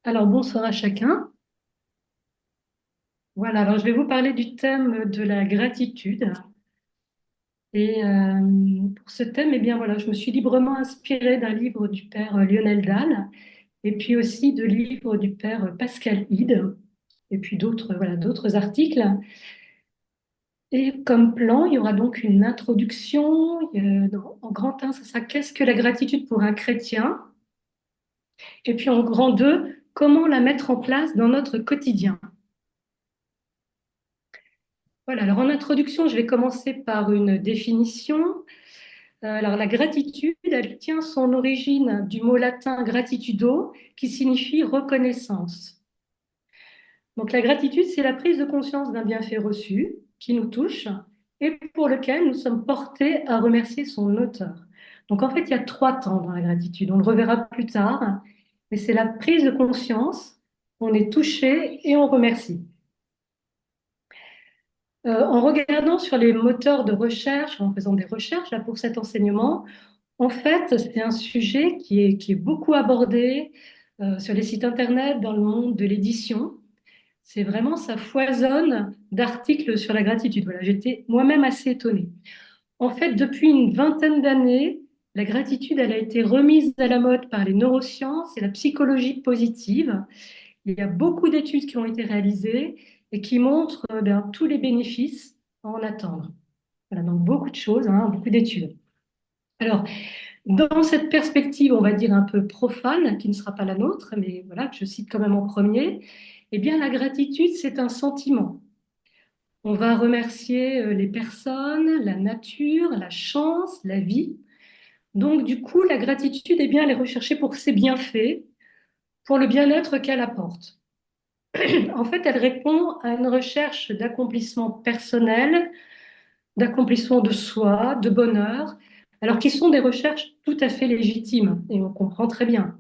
Alors, bonsoir à chacun. Voilà, alors je vais vous parler du thème de la gratitude. Et pour ce thème, eh bien voilà, je me suis librement inspirée d'un livre du père Lionel Dahl, et puis aussi de livres du père Pascal Hide, et puis d'autres voilà, d'autres articles. Et comme plan, il y aura donc une introduction. En grand 1, ça sera qu'est-ce que la gratitude pour un chrétien? Et puis en grand 2, comment la mettre en place dans notre quotidien? Voilà, alors en introduction, je vais commencer par une définition. Alors la gratitude, elle tient son origine du mot latin gratitudo, qui signifie reconnaissance. Donc la gratitude, c'est la prise de conscience d'un bienfait reçu qui nous touche et pour lequel nous sommes portés à remercier son auteur. Donc en fait, il y a 3 temps dans la gratitude. On le reverra plus tard, mais c'est la prise de conscience, on est touché et on remercie. En regardant sur les moteurs de recherche, en faisant des recherches là, pour cet enseignement, en fait, c'est un sujet qui est beaucoup abordé sur les sites internet, dans le monde de l'édition. C'est vraiment, ça foisonne d'articles sur la gratitude. Voilà, j'étais moi-même assez étonnée. En fait, depuis une vingtaine d'années, la gratitude, elle a été remise à la mode par les neurosciences et la psychologie positive. Il y a beaucoup d'études qui ont été réalisées et qui montrent tous les bénéfices à en attendre. Voilà, donc beaucoup de choses, hein, beaucoup d'études. Alors, dans cette perspective, on va dire un peu profane, qui ne sera pas la nôtre, mais voilà, que je cite quand même en premier, eh bien, la gratitude, c'est un sentiment. On va remercier les personnes, la nature, la chance, la vie. Donc, du coup, la gratitude, eh bien, elle est recherchée pour ses bienfaits, pour le bien-être qu'elle apporte. En fait, elle répond à une recherche d'accomplissement personnel, d'accomplissement de soi, de bonheur, alors qui sont des recherches tout à fait légitimes, et on comprend très bien.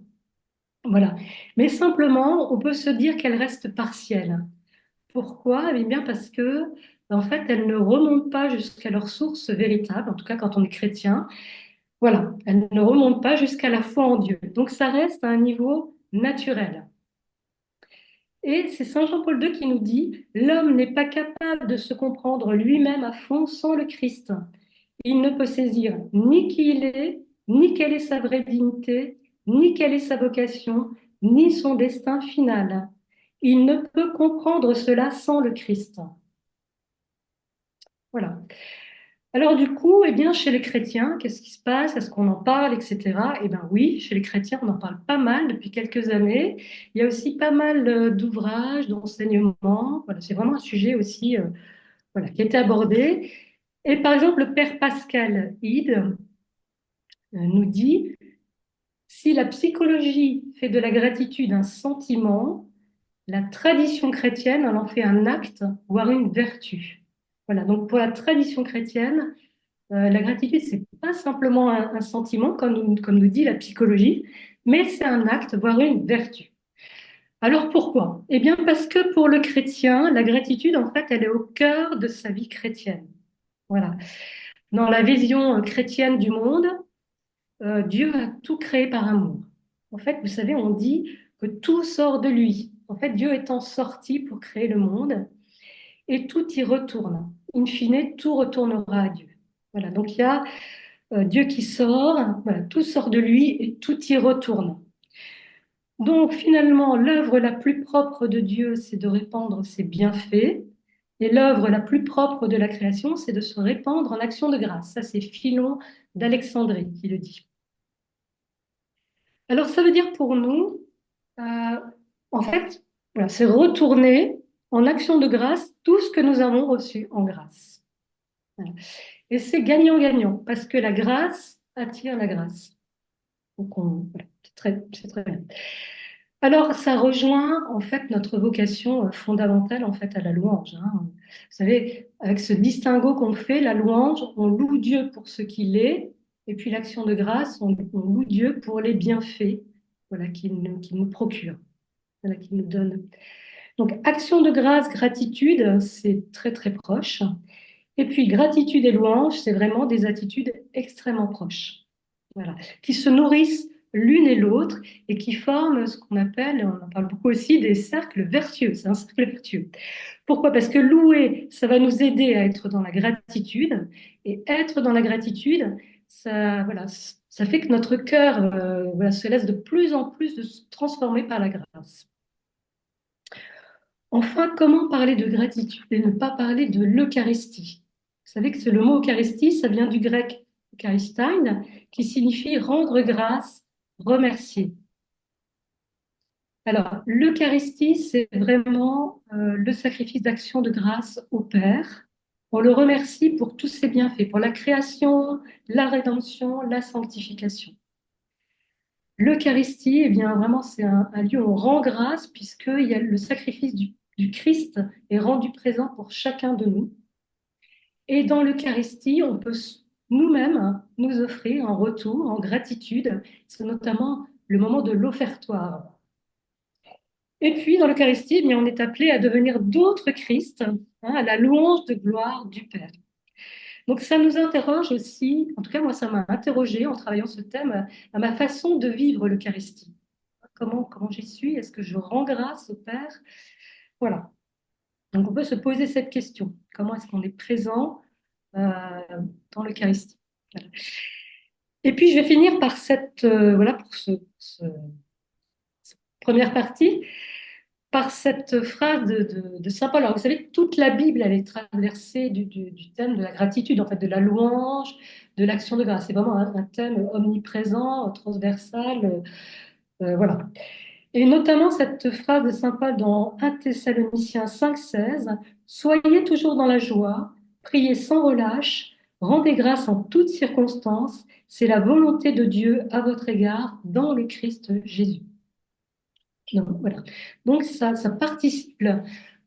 Voilà. Mais simplement, on peut se dire qu'elle reste partielle. Pourquoi? Eh bien, parce que, en fait, elle ne remonte pas jusqu'à leur source véritable, en tout cas quand on est chrétien. Voilà, elle ne remonte pas jusqu'à la foi en Dieu. Donc, ça reste à un niveau naturel. Et c'est Saint Jean-Paul II qui nous dit, l'homme n'est pas capable de se comprendre lui-même à fond sans le Christ. Il ne peut saisir ni qui il est, ni quelle est sa vraie dignité, ni quelle est sa vocation, ni son destin final. Il ne peut comprendre cela sans le Christ. Voilà. Alors du coup, eh bien, chez les chrétiens, qu'est-ce qui se passe? Est-ce qu'on en parle, etc. Eh bien oui, chez les chrétiens, on en parle pas mal depuis quelques années. Il y a aussi pas mal d'ouvrages, d'enseignements. Voilà, c'est vraiment un sujet aussi voilà, qui a été abordé. Et par exemple, le père Pascal Hide nous dit, si la psychologie fait de la gratitude un sentiment, la tradition chrétienne elle en fait un acte, voire une vertu. Voilà, donc pour la tradition chrétienne, la gratitude, c'est pas simplement un sentiment, comme nous dit la psychologie, mais c'est un acte, voire une vertu. Alors pourquoi? Eh bien parce que pour le chrétien, la gratitude, en fait, elle est au cœur de sa vie chrétienne. Voilà. Dans la vision chrétienne du monde, Dieu a tout créé par amour. En fait, vous savez, on dit que tout sort de lui. En fait, Dieu étant sorti pour créer le monde, et tout y retourne. In fine, tout retournera à Dieu. Voilà, donc il y a Dieu qui sort, voilà, tout sort de lui et tout y retourne. Donc finalement, l'œuvre la plus propre de Dieu, c'est de répandre ses bienfaits. Et l'œuvre la plus propre de la création, c'est de se répandre en action de grâce. Ça, c'est Philon d'Alexandrie qui le dit. Alors ça veut dire pour nous, euh, en fait, voilà, c'est retourner en action de grâce tout ce que nous avons reçu en grâce. Voilà. Et c'est gagnant-gagnant, parce que la grâce attire la grâce. Donc voilà, c'est très bien. Alors, ça rejoint en fait notre vocation fondamentale en fait à la louange, hein. Vous savez, avec ce distinguo qu'on fait, la louange, on loue Dieu pour ce qu'il est, et puis l'action de grâce, on loue Dieu pour les bienfaits, voilà, qu'il nous procure, voilà, qu'il nous donne. Donc, action de grâce, gratitude, c'est très très proche. Et puis, gratitude et louange, c'est vraiment des attitudes extrêmement proches, voilà, qui se nourrissent l'une et l'autre et qui forment ce qu'on appelle, on en parle beaucoup aussi, des cercles vertueux. C'est un cercle vertueux. Pourquoi? Parce que louer, ça va nous aider à être dans la gratitude. Et être dans la gratitude, ça, voilà, ça fait que notre cœur voilà, se laisse de plus en plus de se transformer par la grâce. Enfin, comment parler de gratitude et ne pas parler de l'Eucharistie? Vous savez que c'est le mot Eucharistie, ça vient du grec Eucharistein, qui signifie rendre grâce, remercier. Alors, l'Eucharistie, c'est vraiment le sacrifice d'action de grâce au Père. On le remercie pour tous ses bienfaits, pour la création, la rédemption, la sanctification. L'Eucharistie, eh bien, vraiment, c'est un lieu où on rend grâce, puisqu'il y a le sacrifice du Christ est rendu présent pour chacun de nous. Et dans l'Eucharistie, on peut nous-mêmes nous offrir en retour, en gratitude. C'est notamment le moment de l'offertoire. Et puis, dans l'Eucharistie, eh bien, on est appelé à devenir d'autres Christ, hein, à la louange de gloire du Père. Donc, ça nous interroge aussi, en tout cas, moi, ça m'a interrogé en travaillant ce thème, à ma façon de vivre l'Eucharistie. Comment j'y suis? Est-ce que je rends grâce au Père? Voilà. Donc, on peut se poser cette question. Comment est-ce qu'on est présent euh, dans l'Eucharistie? Voilà. Et puis, je vais finir par voilà, pour cette première partie, par cette phrase de Saint Paul. Alors, vous savez, toute la Bible, elle est traversée du thème de la gratitude, en fait, de la louange, de l'action de grâce. C'est vraiment un thème omniprésent, transversal, voilà. Et notamment cette phrase de Saint Paul dans 1 Thessaloniciens 5,16, soyez toujours dans la joie, priez sans relâche, rendez grâce en toutes circonstances, c'est la volonté de Dieu à votre égard dans le Christ Jésus. Donc, voilà. Donc ça participe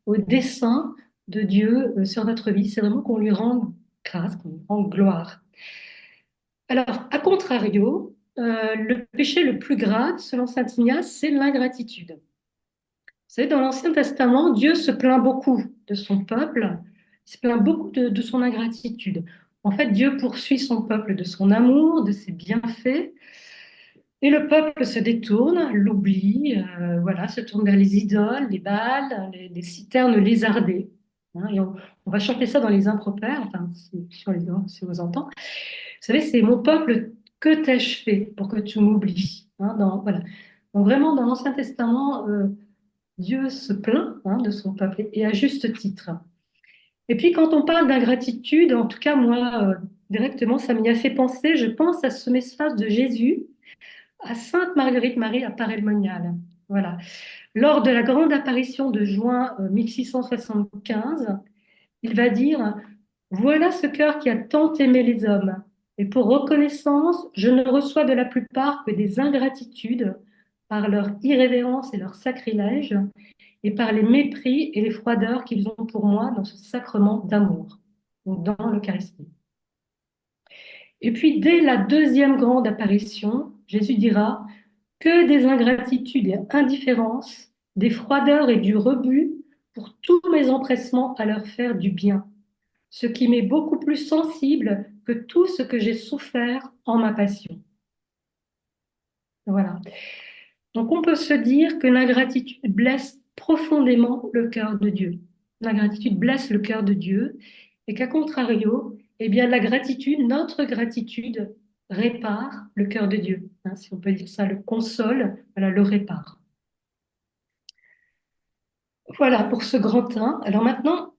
au dessein de Dieu sur notre vie. C'est vraiment qu'on lui rende grâce, qu'on lui rende gloire. Alors, à contrario, le péché le plus grave, selon saint Ignace, c'est l'ingratitude. Vous savez, dans l'Ancien Testament, Dieu se plaint beaucoup de son peuple, il se plaint beaucoup de son ingratitude. En fait, Dieu poursuit son peuple de son amour, de ses bienfaits, et le peuple se détourne, l'oublie, voilà, se tourne vers les idoles, les Baals, les citernes lézardées. Hein, et on va chanter ça dans les impropères, enfin, si on les entend. Vous savez, c'est mon peuple, que t'ai-je fait pour que tu m'oublies? Hein, voilà. Donc vraiment, dans l'Ancien Testament, Dieu se plaint de son peuple, et à juste titre. Et puis quand on parle d'ingratitude, en tout cas moi, directement, ça m'y a fait penser, je pense à ce message de Jésus à Sainte Marguerite Marie à Paray-le-Monial. Voilà. Lors de la grande apparition de juin 1675, il va dire: voilà ce cœur qui a tant aimé les hommes. Et pour reconnaissance, je ne reçois de la plupart que des ingratitudes par leur irrévérence et leur sacrilège, et par les mépris et les froideurs qu'ils ont pour moi dans ce sacrement d'amour, donc dans l'Eucharistie. Et puis, dès la deuxième grande apparition, Jésus dira: que des ingratitudes et indifférences, des froideurs et du rebut pour tous mes empressements à leur faire du bien, ce qui m'est beaucoup plus sensible que tout ce que j'ai souffert en ma passion. Voilà. Donc on peut se dire que l'ingratitude blesse profondément le cœur de Dieu. L'ingratitude blesse le cœur de Dieu et qu'à contrario, eh bien la gratitude, notre gratitude répare le cœur de Dieu. Hein, si on peut dire ça, le console, voilà, le répare. Voilà pour ce grand 1. Alors maintenant,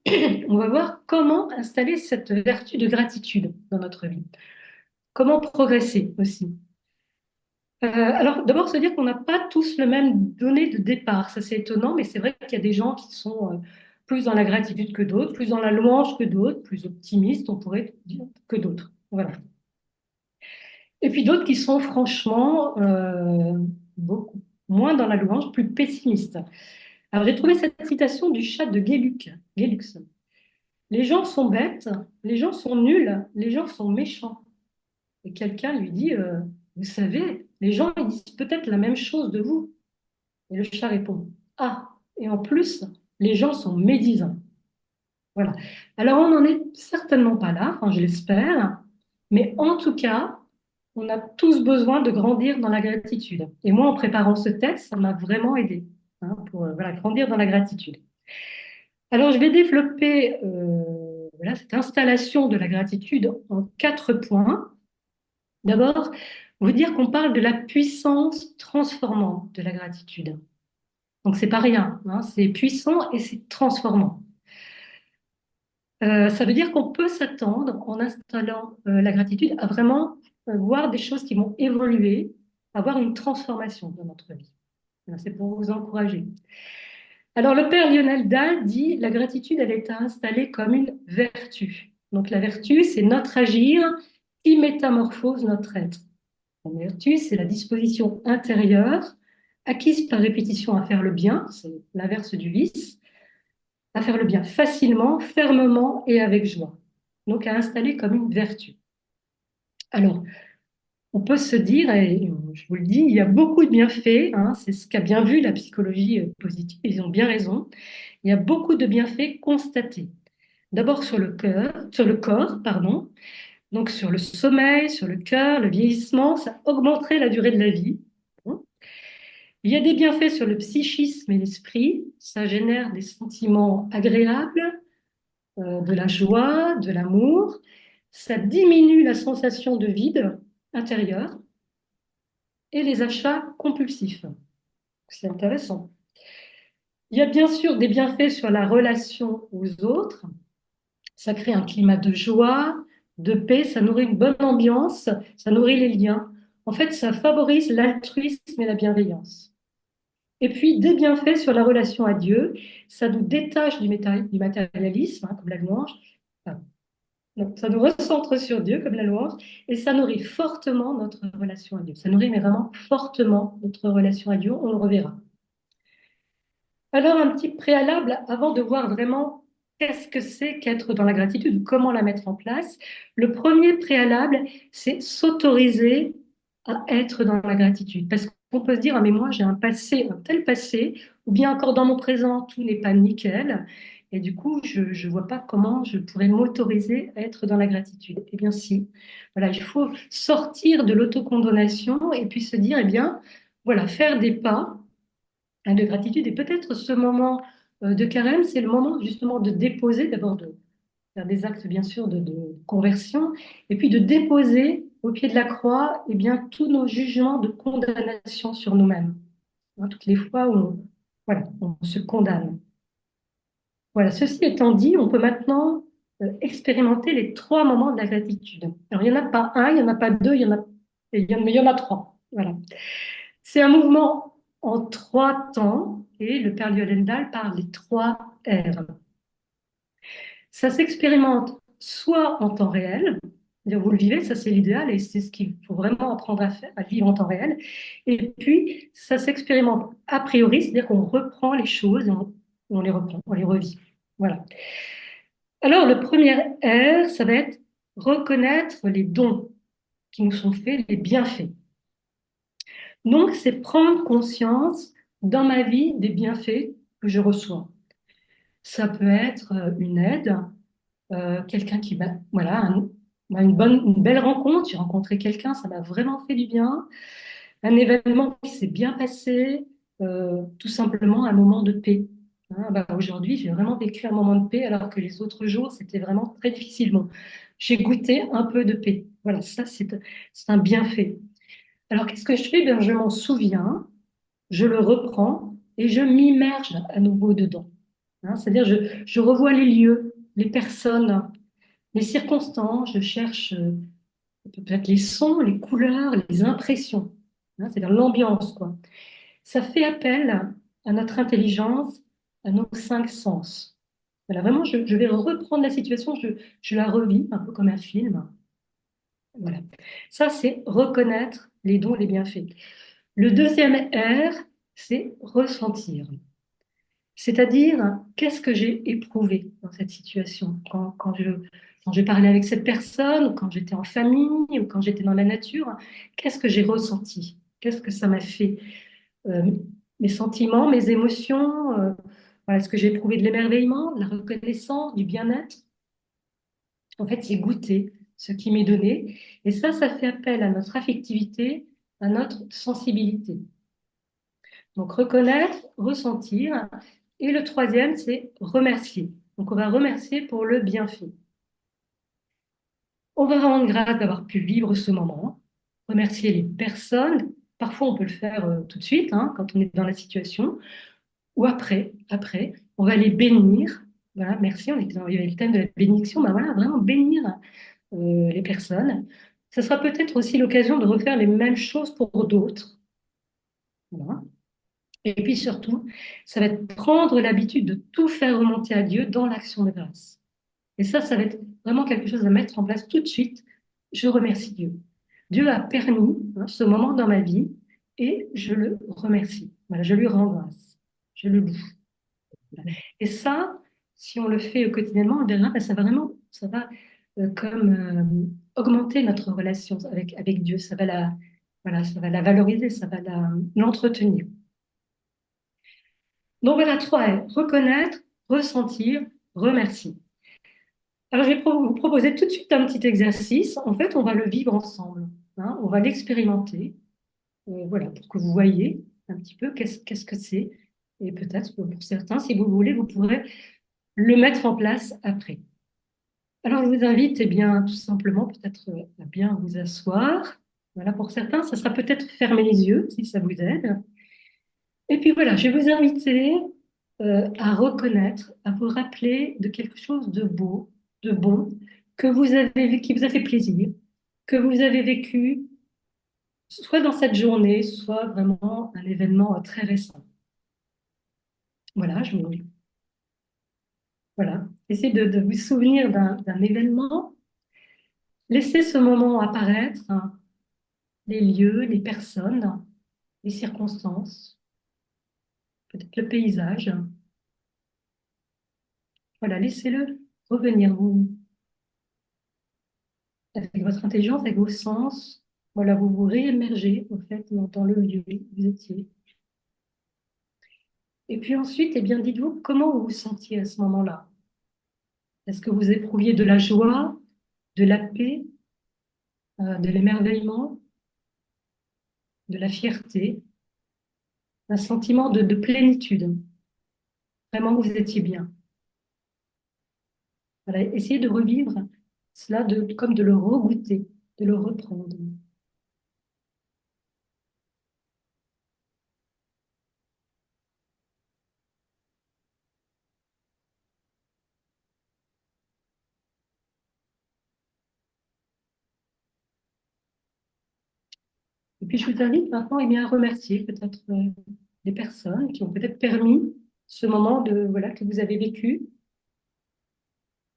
on va voir comment installer cette vertu de gratitude dans notre vie. Comment progresser aussi. Alors d'abord, se dire qu'on n'a pas tous le même donné de départ. Ça, c'est étonnant, mais c'est vrai qu'il y a des gens qui sont plus dans la gratitude que d'autres, plus dans la louange que d'autres, plus optimistes, on pourrait dire, que d'autres. Voilà. Et puis d'autres qui sont franchement beaucoup moins dans la louange, plus pessimistes. Alors j'ai trouvé cette citation du chat de Gellux. Les gens sont bêtes, les gens sont nuls, les gens sont méchants. Et quelqu'un lui dit, vous savez, les gens ils disent peut-être la même chose de vous. Et le chat répond, ah, et en plus, les gens sont médisants. Voilà. Alors on n'en est certainement pas là, enfin, je l'espère, mais en tout cas, on a tous besoin de grandir dans la gratitude. Et moi, en préparant ce texte, ça m'a vraiment aidé hein, pour voilà, grandir dans la gratitude. Alors, je vais développer voilà, cette installation de la gratitude en 4 points. D'abord, vous dire qu'on parle de la puissance transformante de la gratitude. Donc, c'est pas rien, hein, c'est puissant et c'est transformant. Ça veut dire qu'on peut s'attendre, en installant la gratitude, à vraiment voir des choses qui vont évoluer, avoir une transformation dans notre vie. Voilà, c'est pour vous encourager. Alors, le père Lionel Dahl dit la gratitude, elle est installée comme une vertu. Donc, la vertu, c'est notre agir qui métamorphose notre être. La vertu, c'est la disposition intérieure acquise par répétition à faire le bien, c'est l'inverse du vice, à faire le bien facilement, fermement et avec joie. Donc, à installer comme une vertu. Alors, on peut se dire, et je vous le dis, il y a beaucoup de bienfaits, hein, c'est ce qu'a bien vu la psychologie positive, ils ont bien raison. Il y a beaucoup de bienfaits constatés. D'abord sur le cœur, sur le corps, pardon, donc sur le sommeil, sur le cœur, le vieillissement, ça augmenterait la durée de la vie. Bon. Il y a des bienfaits sur le psychisme et l'esprit, ça génère des sentiments agréables, de la joie, de l'amour, ça diminue la sensation de vide intérieur et les achats compulsifs. C'est intéressant. Il y a bien sûr des bienfaits sur la relation aux autres. Ça crée un climat de joie, de paix, ça nourrit une bonne ambiance, ça nourrit les liens. En fait, ça favorise l'altruisme et la bienveillance. Et puis, des bienfaits sur la relation à Dieu, ça nous détache du matérialisme, hein, comme la louange. Enfin, donc, ça nous recentre sur Dieu, comme la louange, et ça nourrit fortement notre relation à Dieu. Ça nourrit mais vraiment fortement notre relation à Dieu, on le reverra. Alors, un petit préalable avant de voir vraiment qu'est-ce que c'est qu'être dans la gratitude, comment la mettre en place. Le premier préalable, c'est s'autoriser à être dans la gratitude. Parce qu'on peut se dire, ah, mais moi j'ai un passé, un tel passé, ou bien encore dans mon présent, tout n'est pas nickel. Et du coup, je ne vois pas comment je pourrais m'autoriser à être dans la gratitude. Eh bien, si. Voilà, il faut sortir de l'autocondamnation et puis se dire, eh bien, voilà, faire des pas de gratitude. Et peut-être ce moment de carême, c'est le moment justement de déposer, d'abord de faire des actes bien sûr de conversion, et puis de déposer au pied de la croix eh bien, tous nos jugements de condamnation sur nous-mêmes. Hein, toutes les fois où voilà, on se condamne. Voilà, ceci étant dit, on peut maintenant expérimenter les 3 moments de la gratitude. Alors, il n'y en a pas un, il n'y en a pas deux, mais il y en a 3. Voilà. C'est un mouvement en 3 temps et le père Liollendal parle des 3 R. Ça s'expérimente soit en temps réel, c'est-à-dire vous le vivez, ça c'est l'idéal et c'est ce qu'il faut vraiment apprendre à faire, à vivre en temps réel. Et puis ça s'expérimente a priori, c'est-à-dire qu'on reprend les choses, on les reprend, on les revit. Voilà. Alors le premier R, ça va être reconnaître les dons qui nous sont faits, les bienfaits. Donc, c'est prendre conscience dans ma vie des bienfaits que je reçois. Ça peut être une aide, quelqu'un qui va, voilà, une belle rencontre. J'ai rencontré quelqu'un, ça m'a vraiment fait du bien. Un événement qui s'est bien passé, tout simplement un moment de paix. Hein, bah, aujourd'hui, j'ai vraiment vécu un moment de paix alors que les autres jours, c'était vraiment très difficile. Bon, j'ai goûté un peu de paix. Voilà, ça, c'est un bienfait. Alors, qu'est-ce que je fais? Ben, je m'en souviens, je le reprends et je m'immerge à nouveau dedans. Hein, c'est-à-dire, je revois les lieux, les personnes, les circonstances, je cherche peut-être les sons, les couleurs, les impressions. Hein, c'est-à-dire l'ambiance, quoi. Ça fait appel à notre intelligence, à nos 5 sens. Voilà, vraiment, je vais reprendre la situation, je la revis un peu comme un film. Voilà. Ça, c'est reconnaître les dons et les bienfaits. Le deuxième R, c'est ressentir. C'est-à-dire, qu'est-ce que j'ai éprouvé dans cette situation quand je parlais avec cette personne, ou quand j'étais en famille, ou quand j'étais dans la nature, qu'est-ce que j'ai ressenti? Qu'est-ce que ça m'a fait? Euh, Mes sentiments, mes émotions, voilà, est-ce que j'ai éprouvé de l'émerveillement, de la reconnaissance, du bien-être? En fait, c'est goûter. ce qui m'est donné. Et ça fait appel à notre affectivité, à notre sensibilité. Donc reconnaître, ressentir. Et le troisième, c'est remercier. Donc on va remercier pour le bienfait. On va rendre grâce d'avoir pu vivre ce moment, remercier les personnes. Parfois, on peut le faire tout de suite, hein, quand on est dans la situation, ou après, on va les bénir. Voilà, merci, il y avait le thème de la bénédiction, ben voilà, vraiment bénir les personnes. Ce sera peut-être aussi l'occasion de refaire les mêmes choses pour d'autres. Voilà. Et puis surtout, ça va être prendre l'habitude de tout faire remonter à Dieu dans l'action de grâce. Et ça va être vraiment quelque chose à mettre en place tout de suite. Je remercie Dieu. Dieu a permis hein, ce moment dans ma vie et je le remercie. Voilà, je lui rends grâce. Je le loue. Voilà. Et ça, si on le fait quotidiennement, eh bien, ça va vraiment, ça va comme augmenter notre relation avec Dieu. Voilà, ça va la valoriser, ça va l'entretenir. Donc voilà, trois R. Reconnaître, ressentir, remercier. Alors, je vais vous proposer tout de suite un petit exercice. En fait, on va le vivre ensemble. Hein, on va l'expérimenter. Voilà, pour que vous voyez un petit peu qu'est-ce que c'est. Et peut-être que pour certains, si vous voulez, vous pourrez le mettre en place après. Alors, je vous invite, eh bien, tout simplement, peut-être à bien vous asseoir. Voilà, pour certains, ça sera peut-être fermer les yeux, si ça vous aide. Et puis voilà, je vais vous inviter à reconnaître, à vous rappeler de quelque chose de beau, de bon, qui vous a fait plaisir, que vous avez vécu, soit dans cette journée, soit vraiment un événement très récent. Voilà, voilà. Essayez de vous souvenir d'un événement. Laissez ce moment apparaître, hein, les lieux, les personnes, les circonstances, peut-être le paysage. Voilà, laissez-le revenir. Vous, avec votre intelligence, avec vos sens, voilà, vous vous réémergez en fait dans le lieu où vous étiez. Et puis ensuite, eh bien, dites-vous comment vous vous sentiez à ce moment-là. Est-ce que vous éprouviez de la joie, de la paix, de l'émerveillement, de la fierté, un sentiment de plénitude? Vraiment, vous étiez bien. Voilà, essayez de revivre cela comme de le regoûter, de le reprendre. Et puis, je vous invite maintenant eh bien, à remercier peut-être les personnes qui ont peut-être permis ce moment voilà, que vous avez vécu.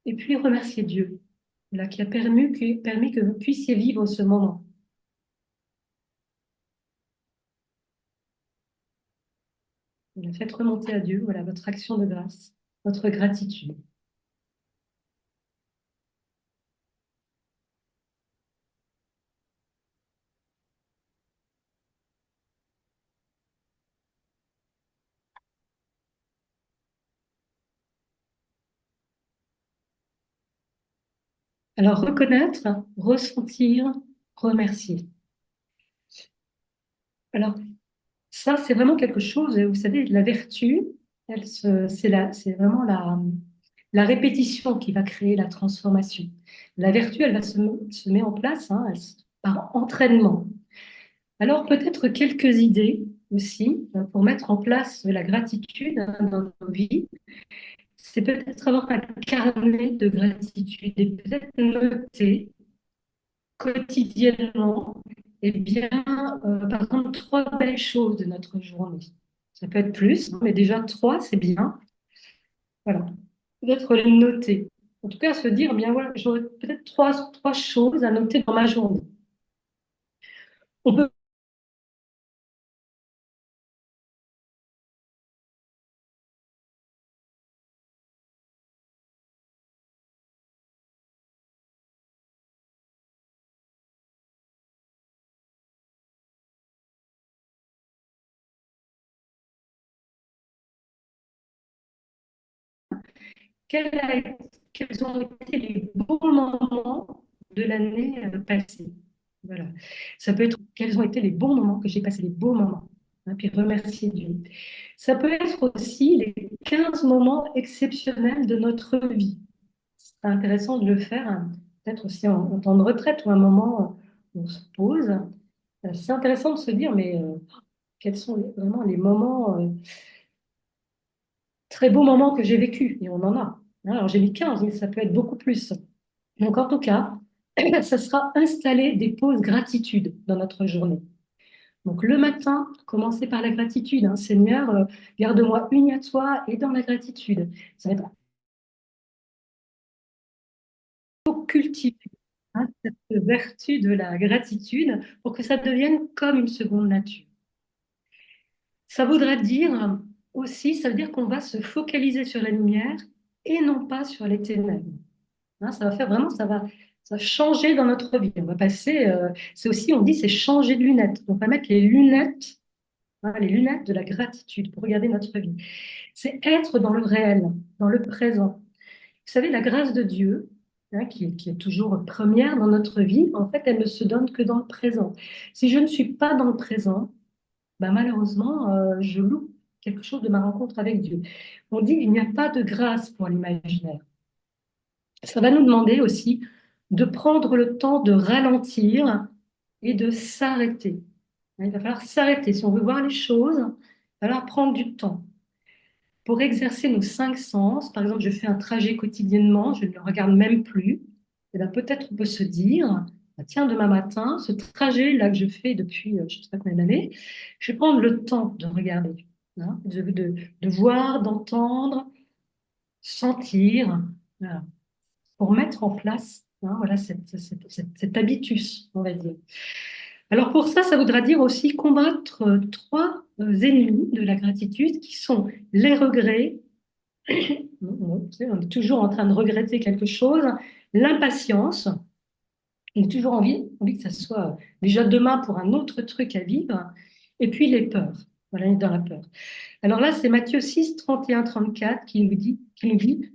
Et puis, remercier Dieu, voilà, qui a permis que vous puissiez vivre ce moment. Voilà, faites remonter à Dieu voilà, votre action de grâce, votre gratitude. Alors, reconnaître, ressentir, remercier. Alors, ça, c'est vraiment quelque chose, vous savez, la vertu, c'est vraiment la répétition qui va créer la transformation. La vertu, elle va se met en place par entraînement. Alors, peut-être quelques idées aussi pour mettre en place la gratitude dans nos vies. C'est peut-être avoir un carnet de gratitude et peut-être noter quotidiennement, eh bien, par exemple, trois belles choses de notre journée. Ça peut être plus, mais déjà trois, c'est bien. Voilà. Peut-être les noter. En tout cas, se dire, eh bien voilà, j'aurais peut-être trois choses à noter dans ma journée. On peut quels, quels ont été les bons moments de l'année passée. Voilà. Ça peut être quels ont été les bons moments, que j'ai passé les beaux moments, hein, puis remercier Dieu. Ça peut être aussi les 15 moments exceptionnels de notre vie. C'est intéressant de le faire, hein, peut-être aussi en temps de retraite ou un moment où on se pose. C'est intéressant de se dire, mais quels sont vraiment les moments, très beaux moments que j'ai vécus, et on en a. Hein, alors j'ai mis 15, mais ça peut être beaucoup plus. Donc en tout cas, ça sera installer des pauses gratitude dans notre journée. Donc le matin, commencer par la gratitude, hein. Seigneur, garde-moi unie à toi et dans la gratitude. Ça va être pour cultiver, hein, cette vertu de la gratitude pour que ça devienne comme une seconde nature. Ça voudra dire aussi, ça veut dire qu'on va se focaliser sur la lumière et non pas sur les ténèbres. Hein, ça va faire vraiment, ça va changer dans notre vie. On va passer, c'est aussi, on dit, c'est changer de lunettes. Donc, on va mettre les lunettes, hein, les lunettes de la gratitude pour regarder notre vie. C'est être dans le réel, dans le présent. Vous savez, la grâce de Dieu, hein, qui est toujours première dans notre vie, en fait, elle ne se donne que dans le présent. Si je ne suis pas dans le présent, ben malheureusement, je loupe quelque chose de ma rencontre avec Dieu. On dit qu'il n'y a pas de grâce pour l'imaginaire. Ça va nous demander aussi de prendre le temps de ralentir et de s'arrêter. Il va falloir s'arrêter. Si on veut voir les choses, il va falloir prendre du temps pour exercer nos cinq sens. Par exemple, je fais un trajet quotidiennement, je ne le regarde même plus. Et bien, peut-être on peut se dire, bah, tiens, demain matin, ce trajet-là que je fais depuis je ne sais pas combien d'années, je vais prendre le temps de regarder, hein, de voir, d'entendre, sentir, voilà, pour mettre en place, hein, voilà, cet habitus, on va dire. Alors pour ça, ça voudra dire aussi combattre trois ennemis de la gratitude qui sont les regrets. On est toujours en train de regretter quelque chose, l'impatience, on a toujours envie que ça soit déjà demain pour un autre truc à vivre, et puis les peurs. Voilà, on est dans la peur. Alors là, c'est Matthieu 6, 31, 34 qui nous dit,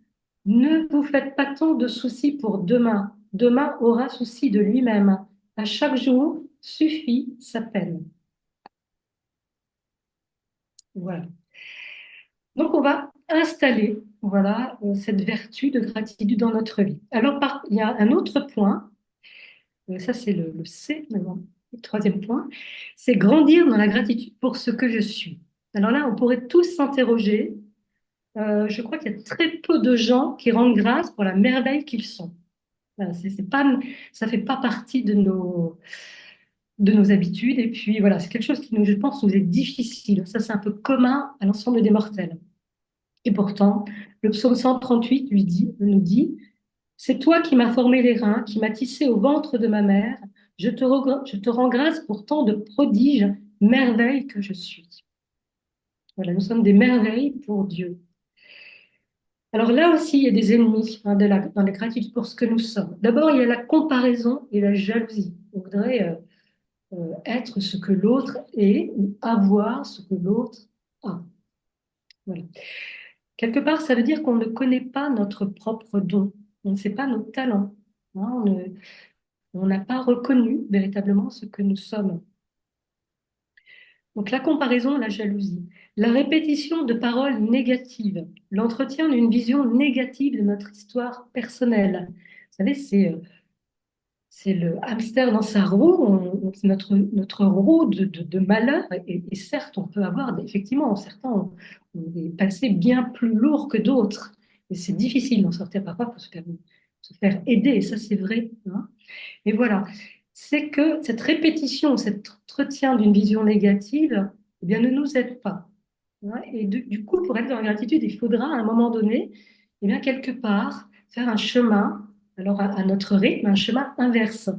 ne vous faites pas tant de soucis pour demain. Demain aura souci de lui-même. À chaque jour suffit sa peine. Voilà. Donc, on va installer, voilà, cette vertu de gratitude dans notre vie. Alors, il y a un autre point, ça c'est le C, mais bon, le troisième point, c'est grandir dans la gratitude pour ce que je suis. Alors là, on pourrait tous s'interroger. Je crois qu'il y a très peu de gens qui rendent grâce pour la merveille qu'ils sont. Voilà, c'est pas, ça fait pas partie de nos habitudes. Et puis voilà, c'est quelque chose qui, je pense, nous est difficile. Ça, c'est un peu commun à l'ensemble des mortels. Et pourtant, le psaume 138 nous dit, c'est toi qui m'as formé les reins, qui m'as tissé au ventre de ma mère. Je te rends grâce pour tant de prodiges, merveilles que je suis. Voilà, nous sommes des merveilles pour Dieu. Alors là aussi, il y a des ennemis, hein, dans la gratitude pour ce que nous sommes. D'abord, il y a la comparaison et la jalousie. On voudrait être ce que l'autre est ou avoir ce que l'autre a. Voilà. Quelque part, ça veut dire qu'on ne connaît pas notre propre don. On ne sait pas nos talents. Hein, on n'a pas reconnu véritablement ce que nous sommes. Donc la comparaison, la jalousie, la répétition de paroles négatives, l'entretien d'une vision négative de notre histoire personnelle. Vous savez, c'est le hamster dans sa roue, c'est notre roue de malheur. Et certes, on peut avoir, effectivement, certains ont des passés bien plus lourds que d'autres. Et c'est difficile d'en sortir parfois pour se faire aider, et ça c'est vrai, hein. Et voilà, c'est que cette répétition, cet entretien d'une vision négative, eh bien, ne nous aide pas, hein. Et du coup, pour être dans la gratitude, il faudra à un moment donné, eh bien, quelque part, faire un chemin, alors à notre rythme, un chemin inverse.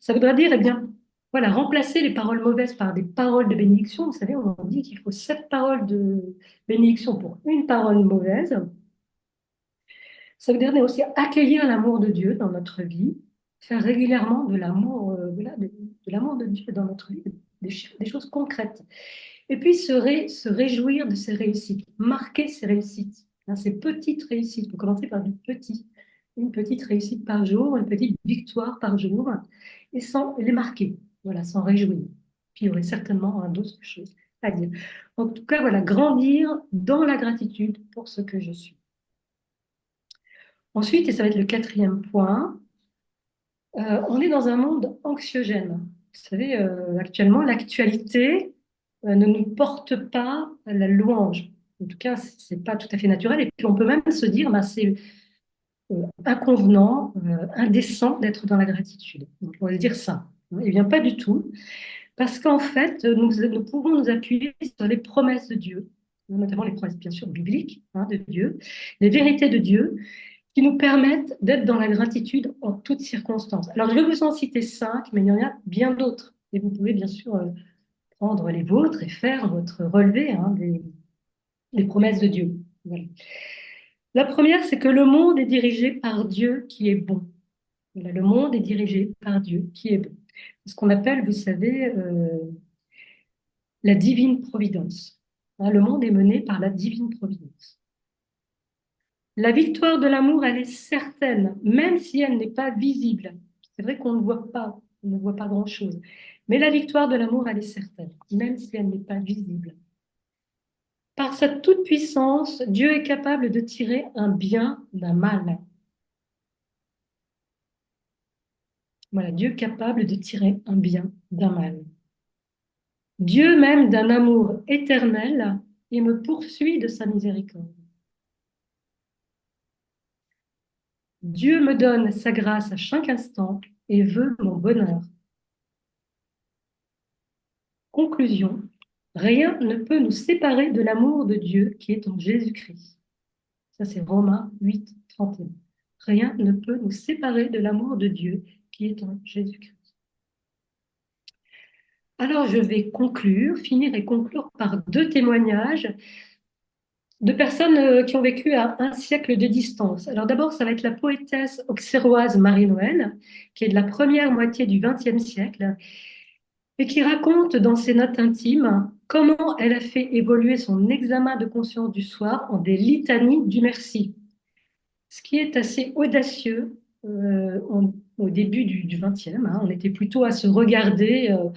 Ça voudrait dire, eh bien, voilà, remplacer les paroles mauvaises par des paroles de bénédiction. Vous savez, on dit qu'il faut 7 paroles de bénédiction pour une parole mauvaise. Ça veut dire aussi accueillir l'amour de Dieu dans notre vie, faire régulièrement de l'amour, voilà, de l'amour de Dieu dans notre vie, des choses concrètes. Et puis se réjouir de ses réussites, marquer ses réussites, hein, ses petites réussites. Il faut commencer par du petit. une petite réussite par jour, une petite victoire par jour, et sans les marquer, voilà, s'en réjouir. Puis il y aurait certainement d'autres choses à dire. En tout cas, voilà, grandir dans la gratitude pour ce que je suis. Ensuite, et ça va être le quatrième point, on est dans un monde anxiogène. Vous savez, actuellement, l'actualité ne nous porte pas à la louange. En tout cas, c'est pas tout à fait naturel. Et puis, on peut même se dire, ben, c'est inconvenant, indécent d'être dans la gratitude. Donc, on va se dire ça. Eh bien, pas du tout. Parce qu'en fait, nous pouvons nous appuyer sur les promesses de Dieu, notamment les promesses, bien sûr, bibliques de Dieu, les vérités de Dieu, qui nous permettent d'être dans la gratitude en toutes circonstances. Alors, je vais vous en citer 5, mais il y en a bien d'autres. Et vous pouvez bien sûr prendre les vôtres et faire votre relevé des promesses de Dieu. Voilà. La première, c'est que le monde est dirigé par Dieu qui est bon. Voilà, le monde est dirigé par Dieu qui est bon. Ce qu'on appelle, vous savez, la divine providence. Le monde est mené par la divine providence. La victoire de l'amour, elle est certaine, même si elle n'est pas visible. C'est vrai qu'on ne voit pas grand-chose. Mais la victoire de l'amour, elle est certaine, même si elle n'est pas visible. Par sa toute-puissance, Dieu est capable de tirer un bien d'un mal. Voilà, Dieu est capable de tirer un bien d'un mal. Dieu m'aime d'un amour éternel et me poursuit de sa miséricorde. Dieu me donne sa grâce à chaque instant et veut mon bonheur. Conclusion, rien ne peut nous séparer de l'amour de Dieu qui est en Jésus-Christ. Ça, c'est Romains 8, 31. Rien ne peut nous séparer de l'amour de Dieu qui est en Jésus-Christ. Alors, je vais finir et conclure par 2 témoignages de personnes qui ont vécu à un siècle de distance. Alors d'abord, ça va être la poétesse auxerroise Marie-Noël, qui est de la première moitié du XXe siècle, et qui raconte dans ses notes intimes comment elle a fait évoluer son examen de conscience du soir en des litanies du merci, ce qui est assez audacieux au début du XXe. On était plutôt à se regarder à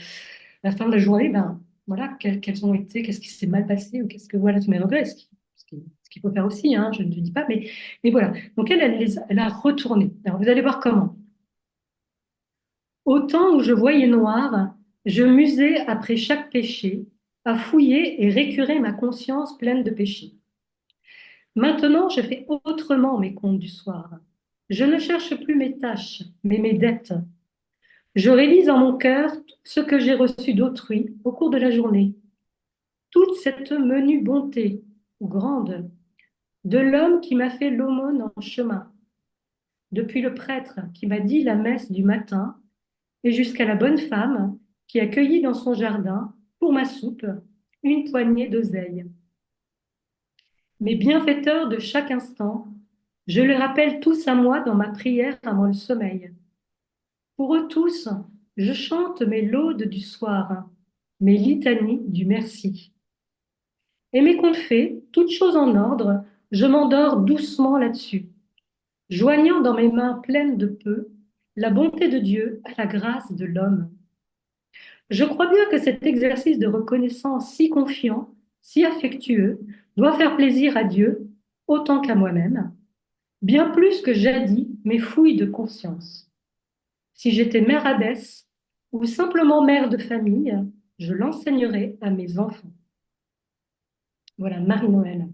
la fin de la journée, ben, voilà, quels ont été, qu'est-ce qui s'est mal passé, ou qu'est-ce que, voilà, tous mes regrets, ce qu'il faut faire aussi, je ne le dis pas, mais voilà. Donc elle a retourné. Alors vous allez voir comment. Au temps où je voyais noir, je musais après chaque péché, à fouiller et récurer ma conscience pleine de péchés. Maintenant, je fais autrement mes comptes du soir. Je ne cherche plus mes tâches, mais mes dettes. Je réalise en mon cœur tout ce que j'ai reçu d'autrui au cours de la journée. Toute cette menue bonté, ou grande, de l'homme qui m'a fait l'aumône en chemin, depuis le prêtre qui m'a dit la messe du matin, et jusqu'à la bonne femme qui a cueilli dans son jardin, pour ma soupe, une poignée d'oseille. Mes bienfaiteurs de chaque instant, je les rappelle tous à moi dans ma prière avant le sommeil. Pour eux tous, je chante mes laudes du soir, mes litanies du merci. Et mes comptes faits, toutes choses en ordre, je m'endors doucement là-dessus, joignant dans mes mains pleines de peu la bonté de Dieu à la grâce de l'homme. Je crois bien que cet exercice de reconnaissance si confiant, si affectueux, doit faire plaisir à Dieu autant qu'à moi-même, bien plus que jadis mes fouilles de conscience. Si j'étais mère abbesse ou simplement mère de famille, je l'enseignerais à mes enfants. Voilà, Marie-Noël.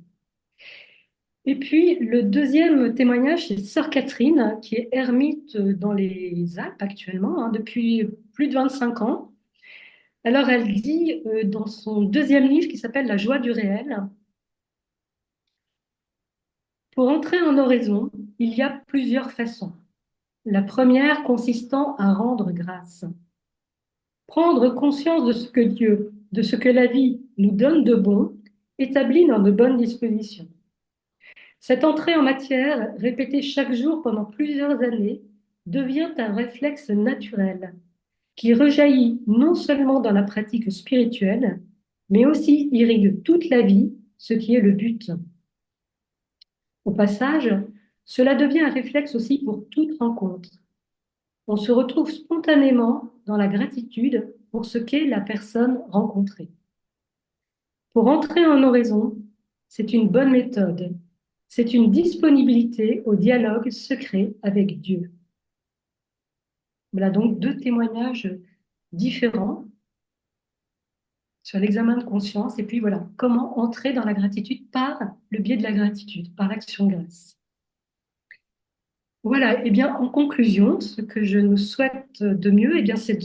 Et puis, le deuxième témoignage, c'est Sœur Catherine, qui est ermite dans les Alpes actuellement, depuis plus de 25 ans. Alors, elle dit dans son deuxième livre qui s'appelle La joie du réel, pour entrer en oraison, il y a plusieurs façons. La première consistant à rendre grâce. Prendre conscience de ce que Dieu, de ce que la vie nous donne de bon, établi dans de bonnes dispositions. Cette entrée en matière, répétée chaque jour pendant plusieurs années, devient un réflexe naturel qui rejaillit non seulement dans la pratique spirituelle, mais aussi irrigue toute la vie, ce qui est le but. Au passage, Cela devient un réflexe aussi pour toute rencontre. On se retrouve spontanément dans la gratitude pour ce qu'est la personne rencontrée. Pour entrer en oraison, c'est une bonne méthode. C'est une disponibilité au dialogue secret avec Dieu. Voilà donc deux témoignages différents sur l'examen de conscience et puis voilà, comment entrer dans la gratitude par le biais de la gratitude, par l'action de grâce. Voilà, et bien en conclusion, ce que je nous souhaite de mieux, et bien c'est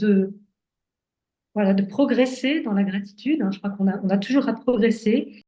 voilà, de progresser dans la gratitude. Je crois on a toujours à progresser